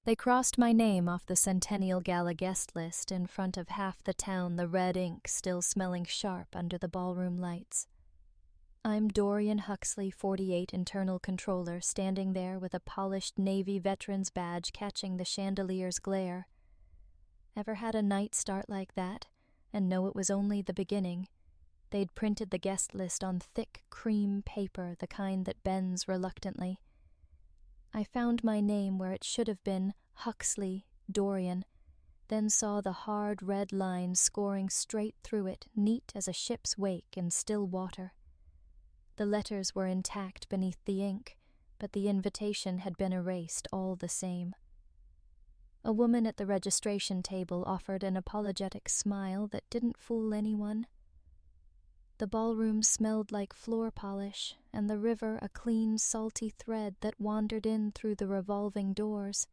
They crossed my name off the Centennial Gala guest list in front of half the town, the red ink still smelling sharp under the ballroom lights. I'm Dorian Huxley, 48 internal controller, standing there with a polished Navy veteran's badge catching the chandelier's glare. Ever had a night start like that, and know it was only the beginning? They'd printed the guest list on thick cream paper, the kind that bends reluctantly. I found my name where it should have been, Huxley, Dorian, then saw the hard red lines scoring straight through it, neat as a ship's wake in still water. The letters were intact beneath the ink, but the invitation had been erased all the same. A woman at the registration table offered an apologetic smile that didn't fool anyone. The ballroom smelled like floor polish, and the river a clean, salty thread that wandered in through the revolving doors.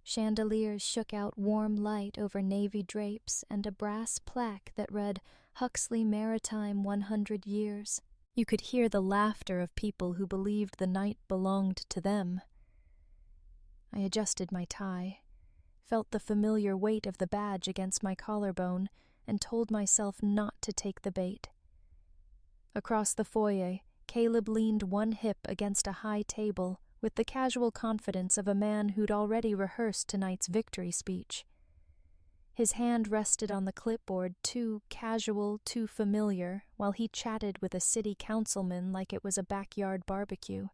Chandeliers shook out warm light over navy drapes and a brass plaque that read Huxley Maritime 100 Years. You could hear the laughter of people who believed the night belonged to them. I adjusted my tie, felt the familiar weight of the badge against my collarbone, and told myself not to take the bait. Across the foyer, Caleb leaned one hip against a high table with the casual confidence of a man who'd already rehearsed tonight's victory speech. His hand rested on the clipboard, too casual, too familiar, while he chatted with a city councilman like it was a backyard barbecue.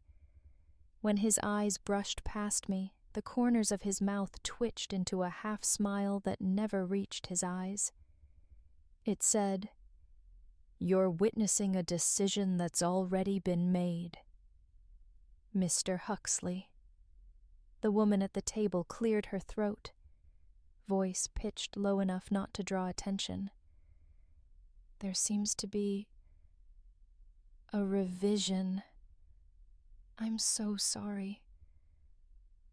When his eyes brushed past me, the corners of his mouth twitched into a half-smile that never reached his eyes. It said, "You're witnessing a decision that's already been made. Mr. Huxley." The woman at the table cleared her throat, voice pitched low enough not to draw attention. "There seems to be a revision. I'm so sorry.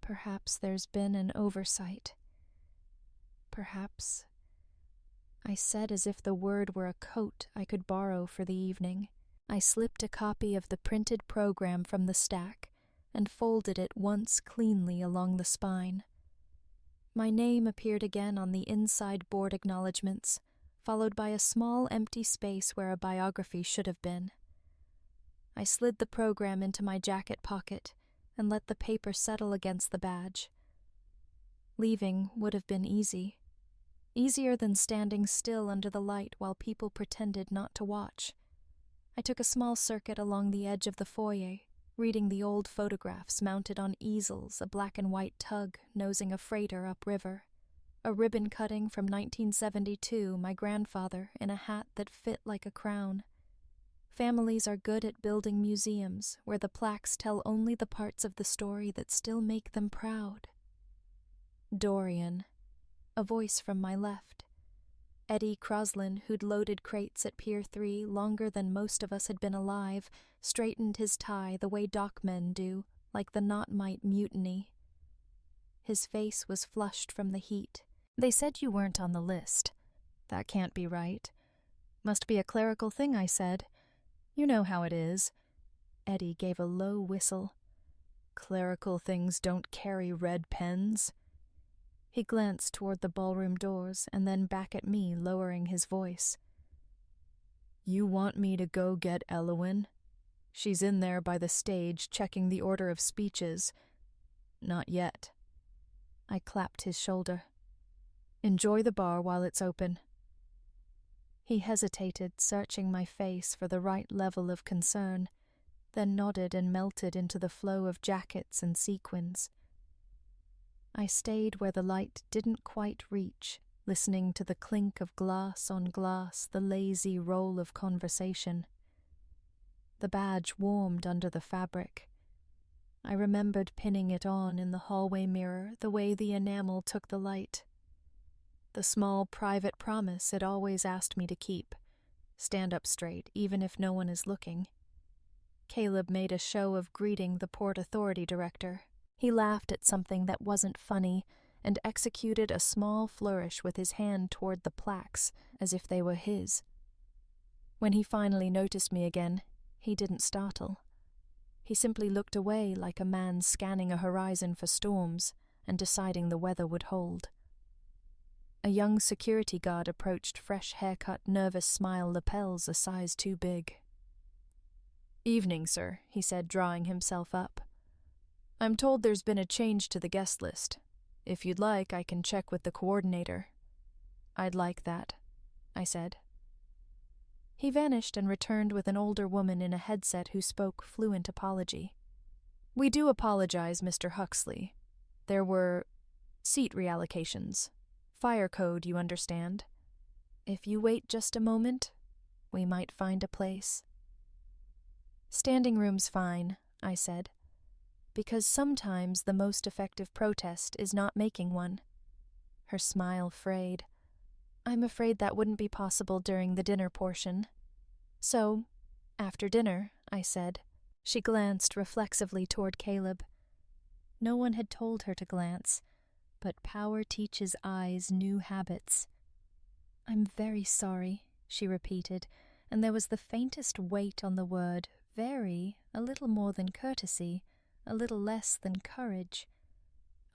Perhaps there's been an oversight. Perhaps," I said as if the word were a coat I could borrow for the evening. I slipped a copy of the printed program from the stack and folded it once cleanly along the spine. My name appeared again on the inside board acknowledgments, followed by a small empty space where a biography should have been. I slid the program into my jacket pocket and let the paper settle against the badge. Leaving would have been easy. Easier than standing still under the light while people pretended not to watch. I took a small circuit along the edge of the foyer, reading the old photographs mounted on easels, a black and white tug nosing a freighter upriver, a ribbon cutting from 1972, my grandfather in a hat that fit like a crown. Families are good at building museums where the plaques tell only the parts of the story that still make them proud. Dorian, a voice from my left. Eddie Croslin, who'd loaded crates at Pier 3 longer than most of us had been alive, straightened his tie the way dockmen do, like the knot might mutiny. His face was flushed from the heat. "They said you weren't on the list." "That can't be right." "Must be a clerical thing," I said. "You know how it is." Eddie gave a low whistle. "Clerical things don't carry red pens." He glanced toward the ballroom doors and then back at me, lowering his voice. "You want me to go get Elowen? She's in there by the stage checking the order of speeches." "Not yet." I clapped his shoulder. "Enjoy the bar while it's open." He hesitated, searching my face for the right level of concern, then nodded and melted into the flow of jackets and sequins. I stayed where the light didn't quite reach, listening to the clink of glass on glass, the lazy roll of conversation. The badge warmed under the fabric. I remembered pinning it on in the hallway mirror the way the enamel took the light. The small private promise it always asked me to keep. Stand up straight, even if no one is looking. Caleb made a show of greeting the Port Authority director. He laughed at something that wasn't funny and executed a small flourish with his hand toward the plaques, as if they were his. When he finally noticed me again, he didn't startle. He simply looked away like a man scanning a horizon for storms, and deciding the weather would hold. A young security guard approached, fresh haircut, nervous smile, lapels a size too big. "Evening, sir," he said, drawing himself up. "I'm told there's been a change to the guest list. If you'd like, I can check with the coordinator." "I'd like that," I said. He vanished and returned with an older woman in a headset who spoke fluent apology. "We do apologize, Mr. Huxley. There were seat reallocations. Fire code, you understand. If you wait just a moment, we might find a place." "Standing room's fine," I said, "because sometimes the most effective protest is not making one." Her smile frayed. "I'm afraid that wouldn't be possible during the dinner portion." "So, after dinner," I said. She glanced reflexively toward Caleb. No one had told her to glance, but power teaches eyes new habits. "I'm very sorry," she repeated, and there was the faintest weight on the word very, a little more than courtesy, a little less than courage.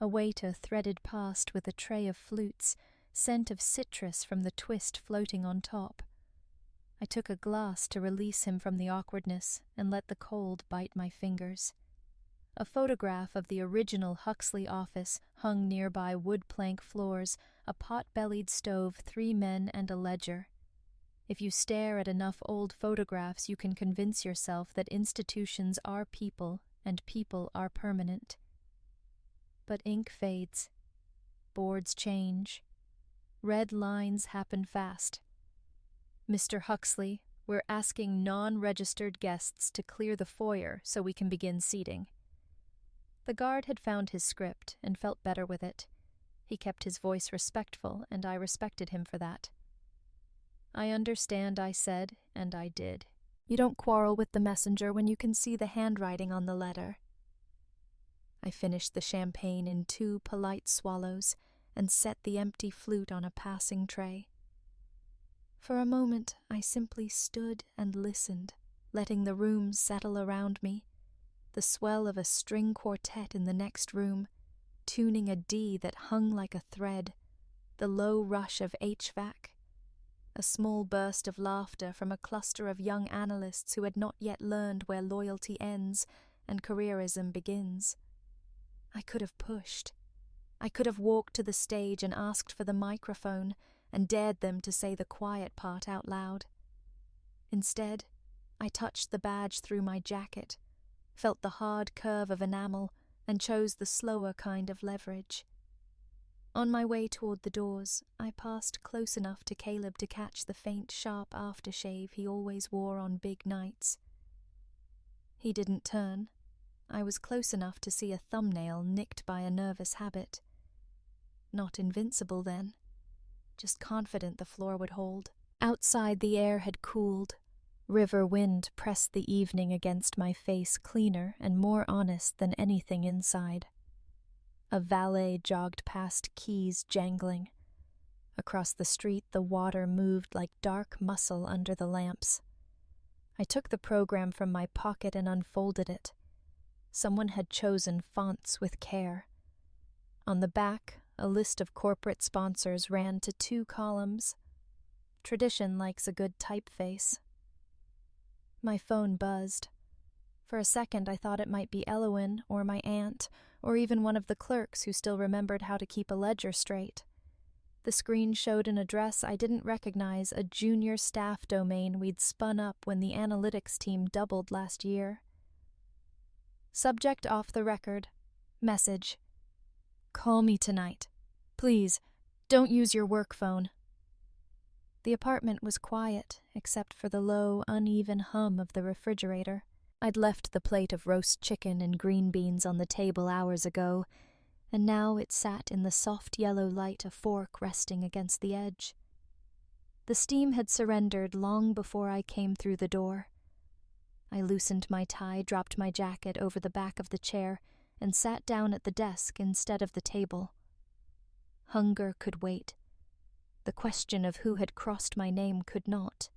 A waiter threaded past with a tray of flutes, scent of citrus from the twist floating on top. I took a glass to release him from the awkwardness and let the cold bite my fingers. A photograph of the original Huxley office hung nearby wood plank floors, a pot-bellied stove, 3 men, and a ledger. If you stare at enough old photographs, you can convince yourself that institutions are people and people are permanent. But ink fades. Boards change. Red lines happen fast. "Mr. Huxley, we're asking non-registered guests to clear the foyer so we can begin seating." The guard had found his script and felt better with it. He kept his voice respectful, and I respected him for that. "I understand," I said, and I did. "You don't quarrel with the messenger when you can see the handwriting on the letter." I finished the champagne in 2 polite swallows and set the empty flute on a passing tray. For a moment I simply stood and listened, letting the room settle around me, the swell of a string quartet in the next room, tuning a D that hung like a thread, the low rush of HVAC, a small burst of laughter from a cluster of young analysts who had not yet learned where loyalty ends and careerism begins. I could have pushed. I could have walked to the stage and asked for the microphone and dared them to say the quiet part out loud. Instead, I touched the badge through my jacket, felt the hard curve of enamel, and chose the slower kind of leverage. On my way toward the doors, I passed close enough to Caleb to catch the faint, sharp aftershave he always wore on big nights. He didn't turn. I was close enough to see a thumbnail nicked by a nervous habit. Not invincible, then. Just confident the floor would hold. Outside, the air had cooled. River wind pressed the evening against my face, cleaner and more honest than anything inside. A valet jogged past, keys jangling. Across the street, the water moved like dark muscle under the lamps. I took the program from my pocket and unfolded it. Someone had chosen fonts with care. On the back, a list of corporate sponsors ran to 2 columns. Tradition likes a good typeface. My phone buzzed. For a second I thought it might be Elowen or my aunt, or even one of the clerks who still remembered how to keep a ledger straight. The screen showed an address I didn't recognize, a junior staff domain we'd spun up when the analytics team doubled last year. Subject off the record. Message. "Call me tonight. Please, don't use your work phone." The apartment was quiet, except for the low, uneven hum of the refrigerator. I'd left the plate of roast chicken and green beans on the table hours ago, and now it sat in the soft yellow light, a fork resting against the edge. The steam had surrendered long before I came through the door. I loosened my tie, dropped my jacket over the back of the chair, and sat down at the desk instead of the table. Hunger could wait. The question of who had crossed my name could not.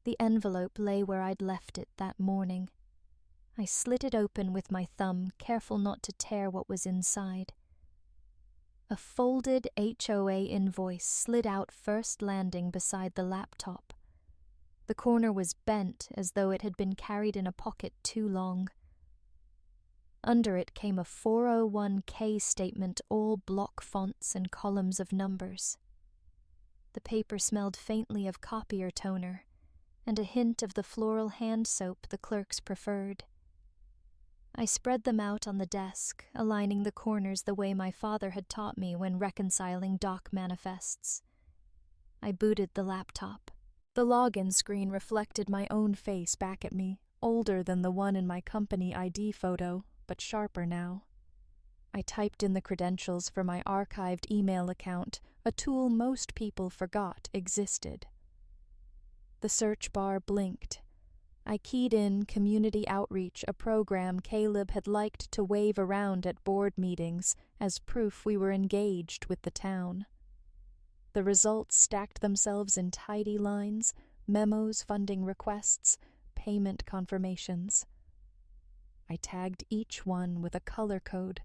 The envelope lay where I'd left it that morning. I slit it open with my thumb, careful not to tear what was inside. A folded HOA invoice slid out first landing beside the laptop. The corner was bent as though it had been carried in a pocket too long. Under it came a 401k statement, all block fonts and columns of numbers. The paper smelled faintly of copier toner, and a hint of the floral hand soap the clerks preferred. I spread them out on the desk, aligning the corners the way my father had taught me when reconciling doc manifests. I booted the laptop. The login screen reflected my own face back at me, older than the one in my company ID photo, but sharper now. I typed in the credentials for my archived email account, a tool most people forgot existed. The search bar blinked. I keyed in community outreach, a program Caleb had liked to wave around at board meetings as proof we were engaged with the town. The results stacked themselves in tidy lines, memos, funding requests, payment confirmations. I tagged each one with a color code,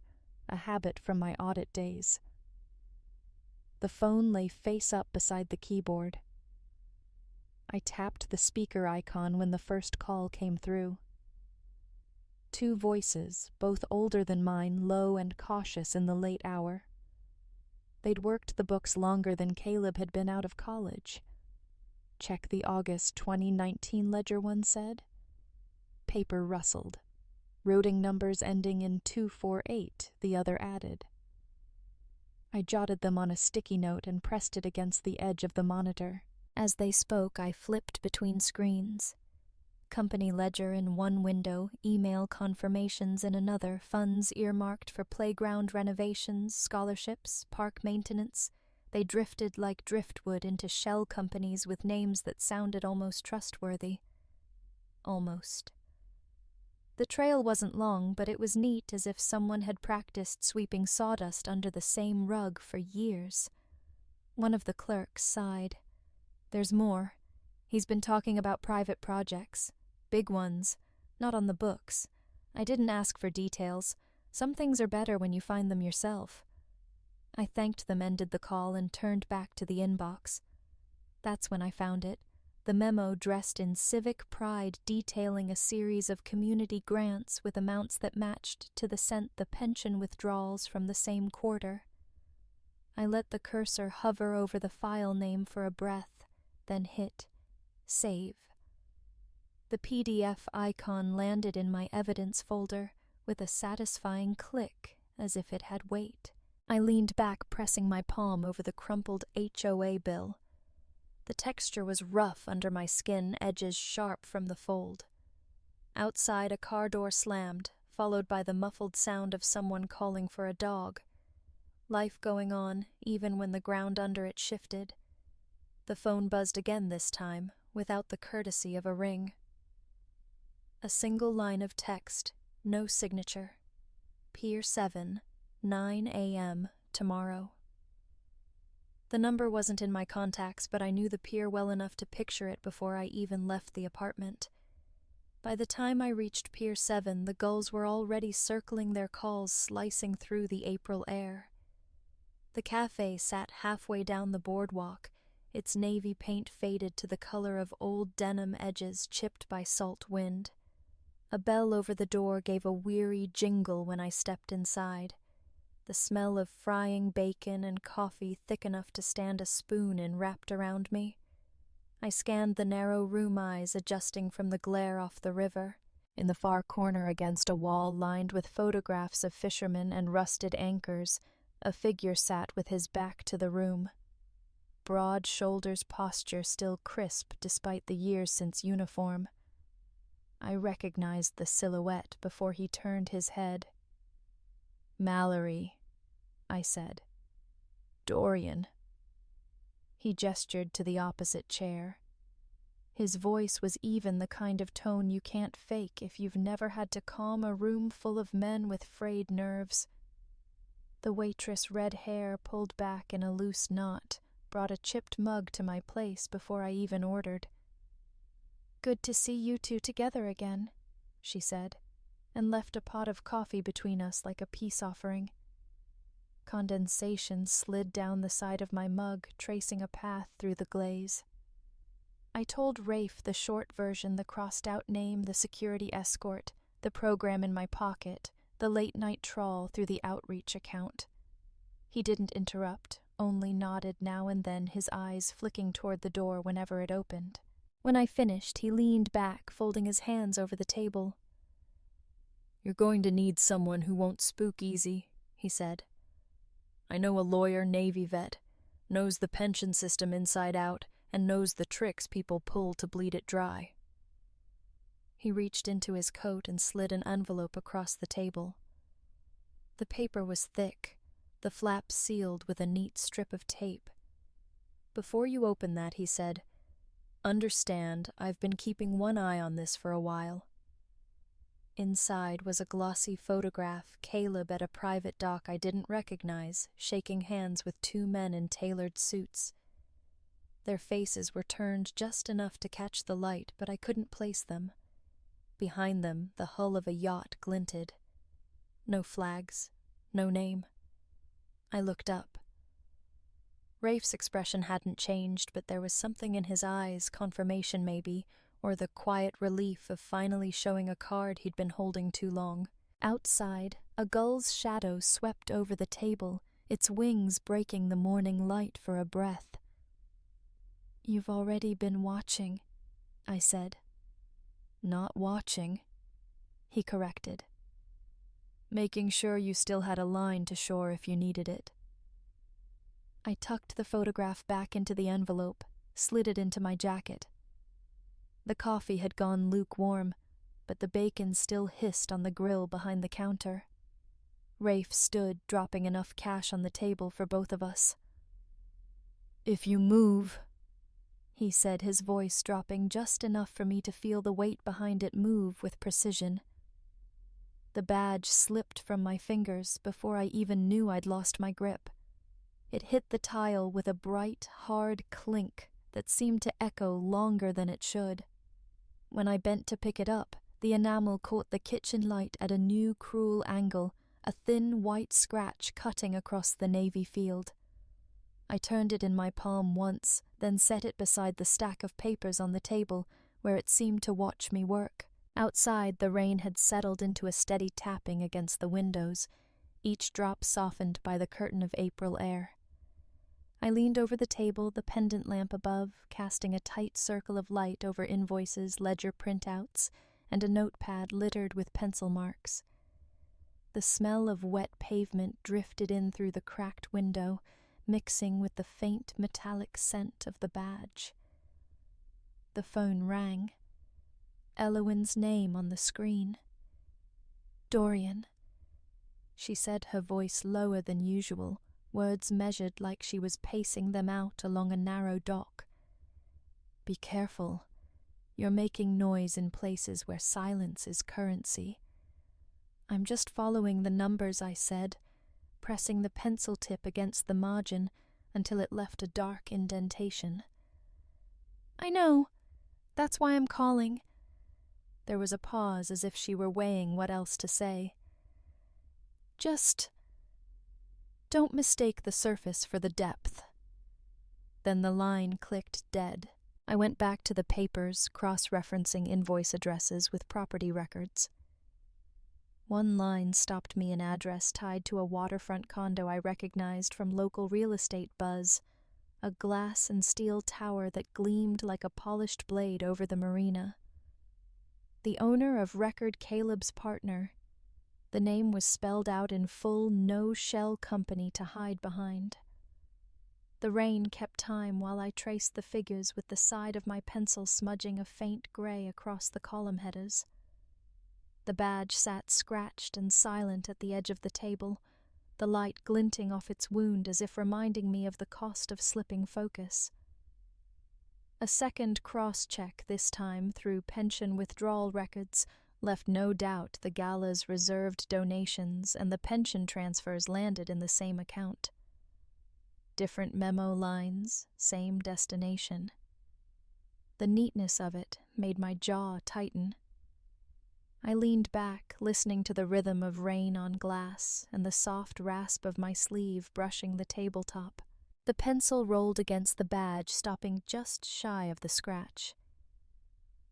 a habit from my audit days. The phone lay face up beside the keyboard. I tapped the speaker icon when the first call came through. Two voices, both older than mine, low and cautious in the late hour. They'd worked the books longer than Caleb had been out of college. Check the August 2019 ledger, one said. Paper rustled. Routing numbers ending in 248, the other added. I jotted them on a sticky note and pressed it against the edge of the monitor. As they spoke, I flipped between screens. Company ledger in one window, email confirmations in another, funds earmarked for playground renovations, scholarships, park maintenance. They drifted like driftwood into shell companies with names that sounded almost trustworthy. Almost. The trail wasn't long, but it was neat, as if someone had practiced sweeping sawdust under the same rug for years. One of the clerks sighed. There's more. He's been talking about private projects. Big ones. Not on the books. I didn't ask for details. Some things are better when you find them yourself. I thanked them, ended the call, and turned back to the inbox. That's when I found it. The memo dressed in civic pride detailing a series of community grants with amounts that matched to the cent the pension withdrawals from the same quarter. I let the cursor hover over the file name for a breath, then hit Save. The PDF icon landed in my evidence folder with a satisfying click, as if it had weight. I leaned back, pressing my palm over the crumpled HOA bill. The texture was rough under my skin, edges sharp from the fold. Outside, a car door slammed, followed by the muffled sound of someone calling for a dog. Life going on, even when the ground under it shifted. The phone buzzed again this time, without the courtesy of a ring. A single line of text, no signature. Pier 7, 9 a.m. tomorrow. The number wasn't in my contacts, but I knew the pier well enough to picture it before I even left the apartment. By the time I reached Pier 7, the gulls were already circling their calls, slicing through the April air. The cafe sat halfway down the boardwalk, its navy paint faded to the color of old denim edges chipped by salt wind. A bell over the door gave a weary jingle when I stepped inside. The smell of frying bacon and coffee thick enough to stand a spoon in wrapped around me. I scanned the narrow room eyes adjusting from the glare off the river. In the far corner against a wall lined with photographs of fishermen and rusted anchors, a figure sat with his back to the room. Broad shoulders, posture still crisp despite the years since uniform. I recognized the silhouette before he turned his head. Mallory, I said. Dorian. He gestured to the opposite chair. His voice was even the kind of tone you can't fake if you've never had to calm a room full of men with frayed nerves. The waitress' red hair pulled back in a loose knot brought a chipped mug to my place before I even ordered. Good to see you two together again, she said. and left a pot of coffee between us like a peace offering. Condensation slid down the side of my mug, tracing a path through the glaze. I told Rafe the short version, the crossed-out name, the security escort, the program in my pocket, the late-night trawl through the outreach account. He didn't interrupt, only nodded now and then, his eyes flicking toward the door whenever it opened. When I finished, he leaned back, folding his hands over the table. "You're going to need someone who won't spook easy," he said. "I know a lawyer, Navy vet, knows the pension system inside out, and knows the tricks people pull to bleed it dry." He reached into his coat and slid an envelope across the table. The paper was thick, the flap sealed with a neat strip of tape. "Before you open that," he said, "understand, I've been keeping one eye on this for a while." Inside was a glossy photograph, Caleb at a private dock I didn't recognize, shaking hands with two men in tailored suits. Their faces were turned just enough to catch the light, but I couldn't place them. Behind them, the hull of a yacht glinted. No flags, no name. I looked up. Rafe's expression hadn't changed, but there was something in his eyes, confirmation maybe, or the quiet relief of finally showing a card he'd been holding too long. Outside, a gull's shadow swept over the table, its wings breaking the morning light for a breath. "You've already been watching," I said. "Not watching," he corrected. "Making sure you still had a line to shore if you needed it." I tucked the photograph back into the envelope, slid it into my jacket. The coffee had gone lukewarm, but the bacon still hissed on the grill behind the counter. Rafe stood, dropping enough cash on the table for both of us. "If you move," he said, his voice dropping just enough for me to feel the weight behind it move with precision. The badge slipped from my fingers before I even knew I'd lost my grip. It hit the tile with a bright, hard clink that seemed to echo longer than it should. When I bent to pick it up, the enamel caught the kitchen light at a new cruel angle, a thin white scratch cutting across the navy field. I turned it in my palm once, then set it beside the stack of papers on the table, where it seemed to watch me work. Outside, the rain had settled into a steady tapping against the windows, each drop softened by the curtain of April air. I leaned over the table, the pendant lamp above, casting a tight circle of light over invoices, ledger printouts, and a notepad littered with pencil marks. The smell of wet pavement drifted in through the cracked window, mixing with the faint metallic scent of the badge. The phone rang. Elowyn's name on the screen. "Dorian," she said, her voice lower than usual, words measured like she was pacing them out along a narrow dock. "Be careful. You're making noise in places where silence is currency." "I'm just following the numbers," I said, pressing the pencil tip against the margin until it left a dark indentation. "I know. That's why I'm calling." There was a pause, as if she were weighing what else to say. "Just don't mistake the surface for the depth." Then the line clicked dead. I went back to the papers, cross-referencing invoice addresses with property records. One line stopped me an address tied to a waterfront condo I recognized from local real estate buzz, a glass and steel tower that gleamed like a polished blade over the marina. The owner of record Caleb's partner. The name was spelled out in full no-shell company to hide behind. The rain kept time while I traced the figures with the side of my pencil smudging a faint gray across the column headers. The badge sat scratched and silent at the edge of the table, the light glinting off its wound as if reminding me of the cost of slipping focus. A second cross-check, this time through pension withdrawal records, left no doubt the gala's reserved donations and the pension transfers landed in the same account. Different memo lines, same destination. The neatness of it made my jaw tighten. I leaned back, listening to the rhythm of rain on glass and the soft rasp of my sleeve brushing the tabletop. The pencil rolled against the badge, stopping just shy of the scratch.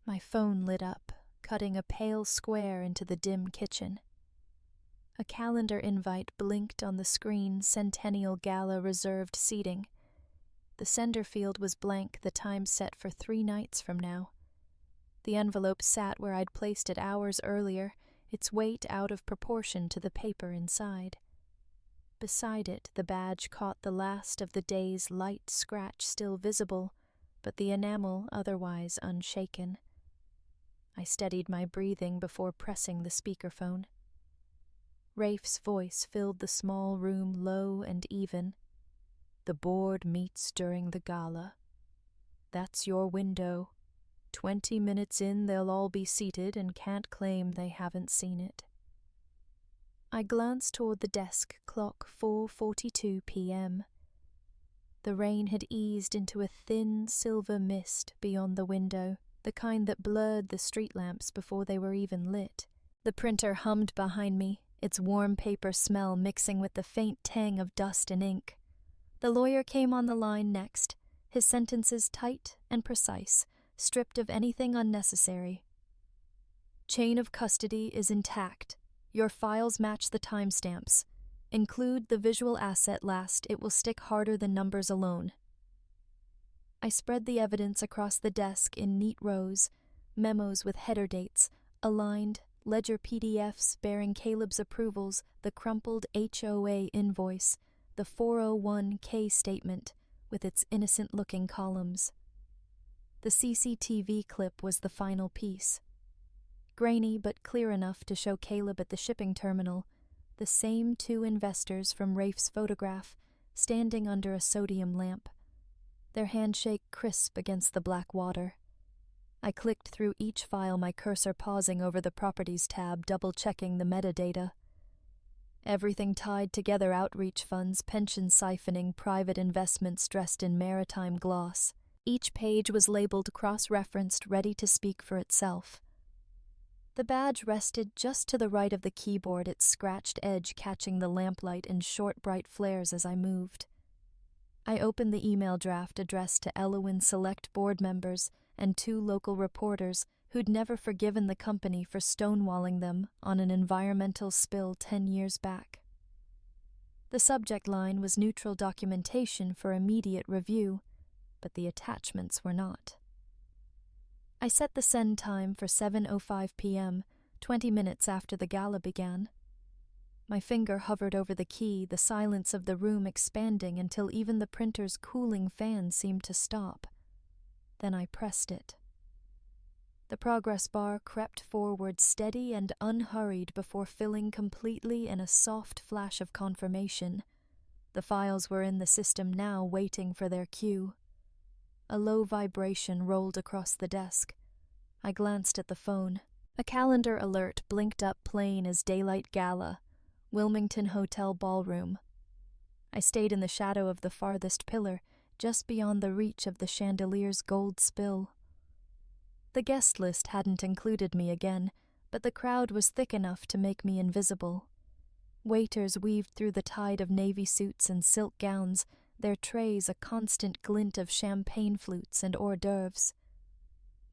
My phone lit up, cutting a pale square into the dim kitchen. A calendar invite blinked on the screen, Centennial Gala reserved seating. The sender field was blank, the time set for 3 nights from now. The envelope sat where I'd placed it hours earlier, its weight out of proportion to the paper inside. Beside it, the badge caught the last of the day's light scratch still visible, but the enamel otherwise unshaken. I steadied my breathing before pressing the speakerphone. Rafe's voice filled the small room low and even. "The board meets during the gala. That's your window. 20 minutes in, they'll all be seated and can't claim they haven't seen it." I glanced toward the desk clock, 4:42 p.m. The rain had eased into a thin silver mist beyond the window, the kind that blurred the street lamps before they were even lit. The printer hummed behind me, its warm paper smell mixing with the faint tang of dust and ink. The lawyer came on the line next, his sentences tight and precise, stripped of anything unnecessary. "Chain of custody is intact. Your files match the timestamps. Include the visual asset last, it will stick harder than numbers alone." I spread the evidence across the desk in neat rows, memos with header dates, aligned, ledger PDFs bearing Caleb's approvals, the crumpled HOA invoice, the 401k statement with its innocent-looking columns. The CCTV clip was the final piece. Grainy but clear enough to show Caleb at the shipping terminal, the same 2 investors from Rafe's photograph, standing under a sodium lamp, their handshake crisp against the black water. I clicked through each file, my cursor pausing over the Properties tab, double-checking the metadata. Everything tied together: outreach funds, pension siphoning, private investments dressed in maritime gloss. Each page was labeled cross-referenced, ready to speak for itself. The badge rested just to the right of the keyboard, its scratched edge catching the lamplight in short, bright flares as I moved. I opened the email draft addressed to Elowin Select board members and 2 local reporters who'd never forgiven the company for stonewalling them on an environmental spill 10 years back. The subject line was neutral documentation for immediate review, but the attachments were not. I set the send time for 7:05 p.m., 20 minutes after the gala began. My finger hovered over the key, the silence of the room expanding until even the printer's cooling fan seemed to stop. Then I pressed it. The progress bar crept forward steady and unhurried before filling completely in a soft flash of confirmation. The files were in the system now, waiting for their cue. A low vibration rolled across the desk. I glanced at the phone. A calendar alert blinked up plain as Daylight Gala, Wilmington Hotel Ballroom. I stayed in the shadow of the farthest pillar, just beyond the reach of the chandelier's gold spill. The guest list hadn't included me again, but the crowd was thick enough to make me invisible. Waiters weaved through the tide of navy suits and silk gowns, their trays a constant glint of champagne flutes and hors d'oeuvres.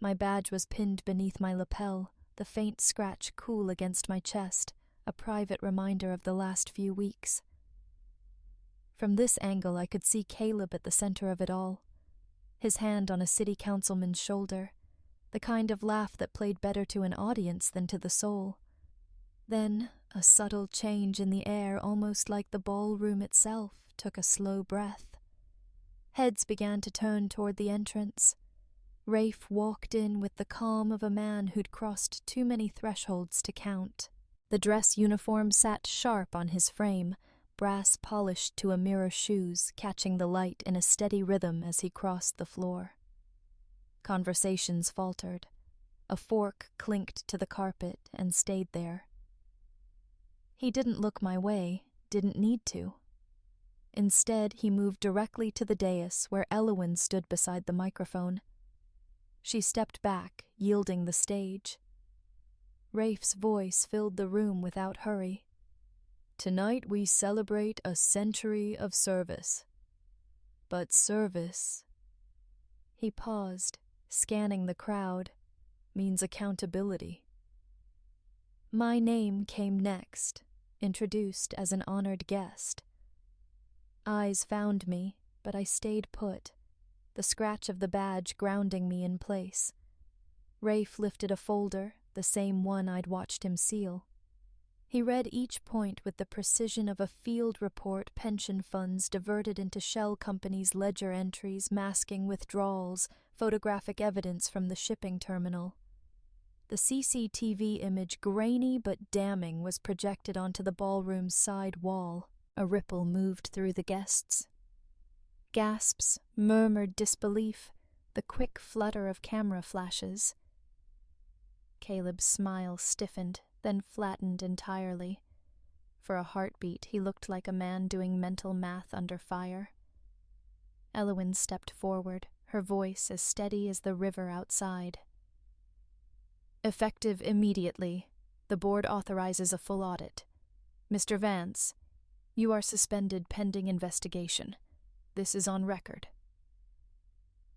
My badge was pinned beneath my lapel, the faint scratch cool against my chest, a private reminder of the last few weeks. From this angle I could see Caleb at the center of it all, his hand on a city councilman's shoulder, the kind of laugh that played better to an audience than to the soul. Then a subtle change in the air, almost like the ballroom itself, took a slow breath. Heads began to turn toward the entrance. Rafe walked in with the calm of a man who'd crossed too many thresholds to count. The dress uniform sat sharp on his frame, brass polished to a mirror shoes, catching the light in a steady rhythm as he crossed the floor. Conversations faltered. A fork clinked to the carpet and stayed there. He didn't look my way, didn't need to. Instead, he moved directly to the dais where Elowin stood beside the microphone. She stepped back, yielding the stage. Rafe's voice filled the room without hurry. "Tonight we celebrate a century of service. But service," he paused, scanning the crowd, "means accountability." My name came next, introduced as an honored guest. Eyes found me, but I stayed put, the scratch of the badge grounding me in place. Rafe lifted a folder, the same one I'd watched him seal. He read each point with the precision of a field report pension funds diverted into shell companies' ledger entries masking withdrawals, photographic evidence from the shipping terminal. The CCTV image, grainy but damning, was projected onto the ballroom's side wall. A ripple moved through the guests. Gasps, murmured disbelief, the quick flutter of camera flashes. Caleb's smile stiffened, then flattened entirely. For a heartbeat, he looked like a man doing mental math under fire. Elowen stepped forward, her voice as steady as the river outside. "Effective immediately. The board authorizes a full audit. Mr. Vance, you are suspended pending investigation. This is on record."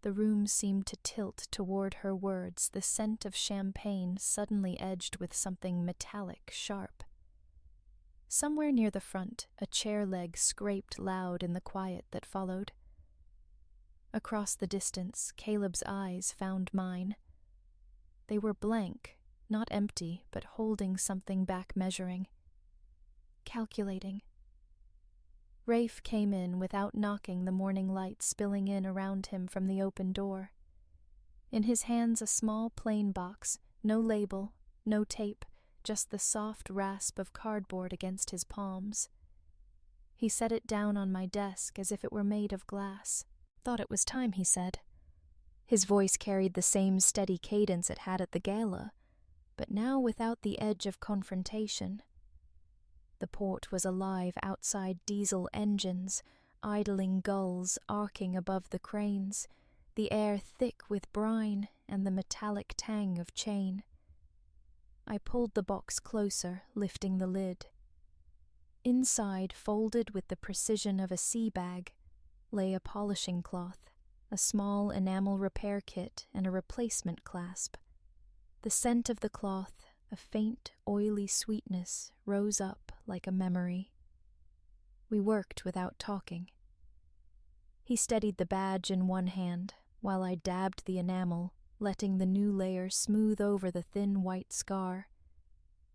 The room seemed to tilt toward her words, the scent of champagne suddenly edged with something metallic sharp. Somewhere near the front, a chair leg scraped loud in the quiet that followed. Across the distance, Caleb's eyes found mine. They were blank, not empty, but holding something back, measuring. Calculating. Rafe came in without knocking, the morning light spilling in around him from the open door. In his hands a small plain box, no label, no tape, just the soft rasp of cardboard against his palms. He set it down on my desk as if it were made of glass. "Thought it was time," he said. His voice carried the same steady cadence it had at the gala, but now without the edge of confrontation. The port was alive outside, diesel engines, idling gulls arcing above the cranes, the air thick with brine and the metallic tang of chain. I pulled the box closer, lifting the lid. Inside, folded with the precision of a sea bag, lay a polishing cloth, a small enamel repair kit, and a replacement clasp. The scent of the cloth, a faint, oily sweetness, rose up like a memory. We worked without talking. He steadied the badge in one hand, while I dabbed the enamel, letting the new layer smooth over the thin white scar.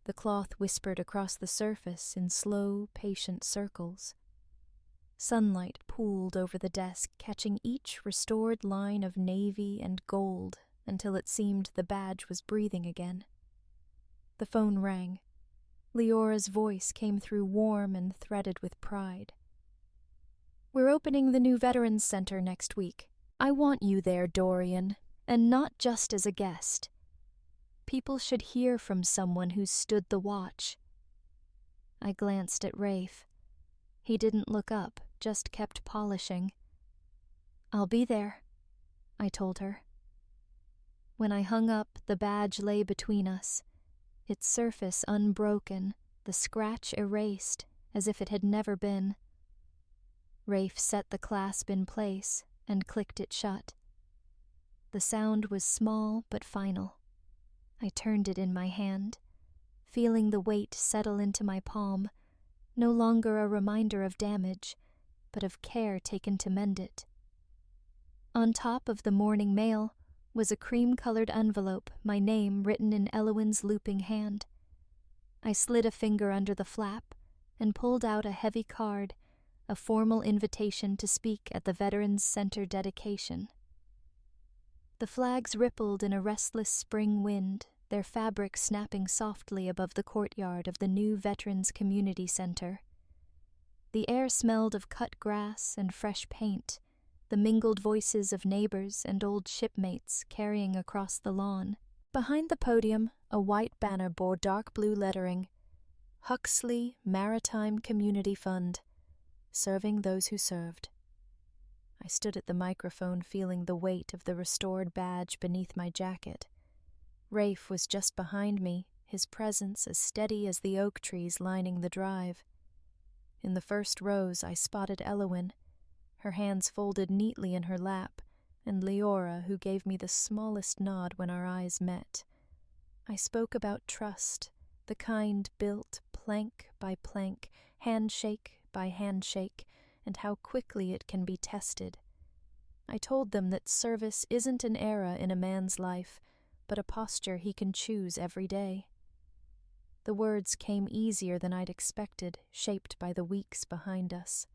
The cloth whispered across the surface in slow, patient circles. Sunlight pooled over the desk, catching each restored line of navy and gold until it seemed the badge was breathing again. The phone rang. Leora's voice came through warm and threaded with pride. "We're opening the new Veterans Center next week. I want you there, Dorian, and not just as a guest. People should hear from someone who's stood the watch." I glanced at Rafe. He didn't look up, just kept polishing. "I'll be there," I told her. When I hung up, the badge lay between us, its surface unbroken, the scratch erased, as if it had never been. Rafe set the clasp in place and clicked it shut. The sound was small but final. I turned it in my hand, feeling the weight settle into my palm, no longer a reminder of damage, but of care taken to mend it. On top of the morning mail was a cream-colored envelope, my name written in Elowen's looping hand. I slid a finger under the flap and pulled out a heavy card, a formal invitation to speak at the Veterans Center dedication. The flags rippled in a restless spring wind, their fabric snapping softly above the courtyard of the new Veterans Community Center. The air smelled of cut grass and fresh paint, the mingled voices of neighbors and old shipmates carrying across the lawn. Behind the podium, a white banner bore dark blue lettering, "Huxley Maritime Community Fund, serving those who served." I stood at the microphone, feeling the weight of the restored badge beneath my jacket. Rafe was just behind me, his presence as steady as the oak trees lining the drive. In the first rows I spotted Elowyn, her hands folded neatly in her lap, and Leora, who gave me the smallest nod when our eyes met. I spoke about trust, the kind built plank by plank, handshake by handshake, and how quickly it can be tested. I told them that service isn't an era in a man's life, but a posture he can choose every day. The words came easier than I'd expected, shaped by the weeks behind us.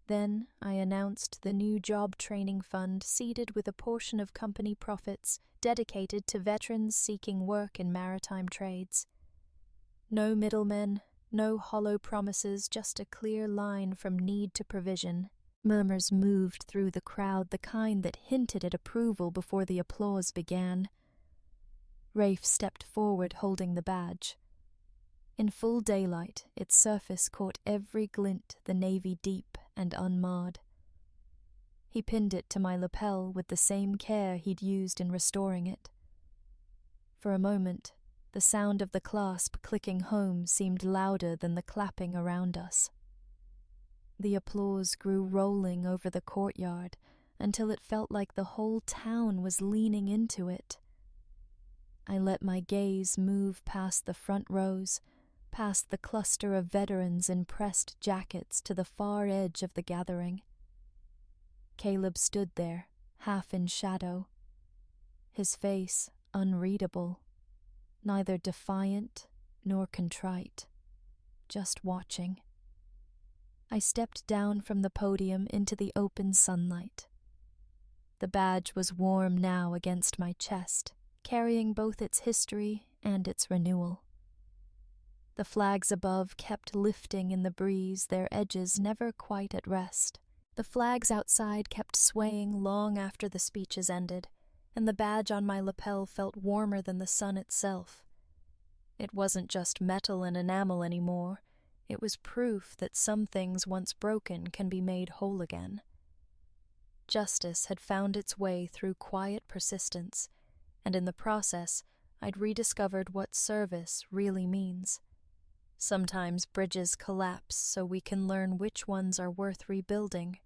Then I announced the new job training fund seeded with a portion of company profits dedicated to veterans seeking work in maritime trades. No middlemen, no hollow promises, just a clear line from need to provision. Murmurs moved through the crowd, the kind that hinted at approval before the applause began. Rafe stepped forward holding the badge. In full daylight, its surface caught every glint, the navy deep and unmarred. He pinned it to my lapel with the same care he'd used in restoring it. For a moment, the sound of the clasp clicking home seemed louder than the clapping around us. The applause grew rolling over the courtyard until it felt like the whole town was leaning into it. I let my gaze move past the front rows, past the cluster of veterans in pressed jackets to the far edge of the gathering. Caleb stood there, half in shadow, his face unreadable, neither defiant nor contrite, just watching. I stepped down from the podium into the open sunlight. The badge was warm now against my chest, carrying both its history and its renewal. The flags above kept lifting in the breeze, their edges never quite at rest. The flags outside kept swaying long after the speeches ended, and the badge on my lapel felt warmer than the sun itself. It wasn't just metal and enamel anymore. It was proof that some things once broken can be made whole again. Justice had found its way through quiet persistence, and in the process, I'd rediscovered what service really means. Sometimes bridges collapse so we can learn which ones are worth rebuilding.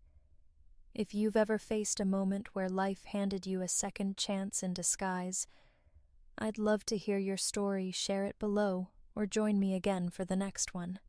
If you've ever faced a moment where life handed you a second chance in disguise, I'd love to hear your story. Share it below, or join me again for the next one.